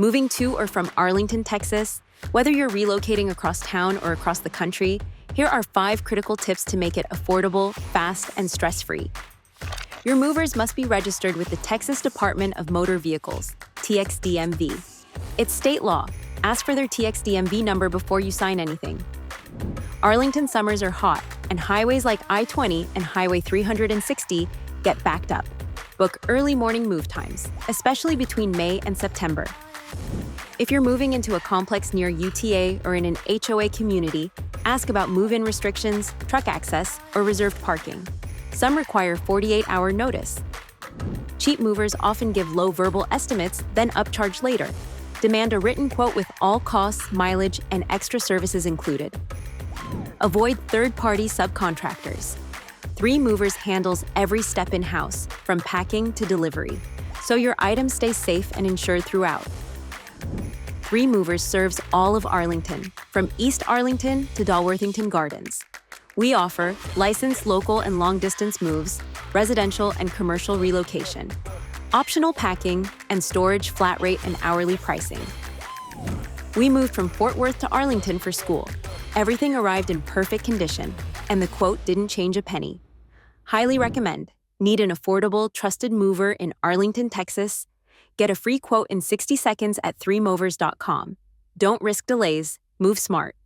Moving to or from Arlington, Texas, whether you're relocating across town or across the country, here are 5 critical tips to make it affordable, fast, and stress-free. Your movers must be registered with the Texas Department of Motor Vehicles, TXDMV. It's state law. Ask for their TXDMV number before you sign anything. Arlington summers are hot, and highways like I-20 and Highway 360 get backed up. Book early morning move times, especially between May and September. If you're moving into a complex near UTA or in an HOA community, ask about move-in restrictions, truck access, or reserved parking. Some require 48-hour notice. Cheap movers often give low verbal estimates, then upcharge later. Demand a written quote with all costs, mileage, and extra services included. Avoid third-party subcontractors. 3 Movers handles every step in-house, from packing to delivery, so your items stay safe and insured throughout. 3 Movers serves all of Arlington, from East Arlington to Dalworthington Gardens. We offer licensed local and long-distance moves, residential and commercial relocation, optional packing, and storage flat rate and hourly pricing. We moved from Fort Worth to Arlington for school. Everything arrived in perfect condition, and the quote didn't change a penny. Highly recommend. Need an affordable, trusted mover in Arlington, Texas? Get a free quote in 60 seconds at 3movers.com. Don't risk delays. Move smart.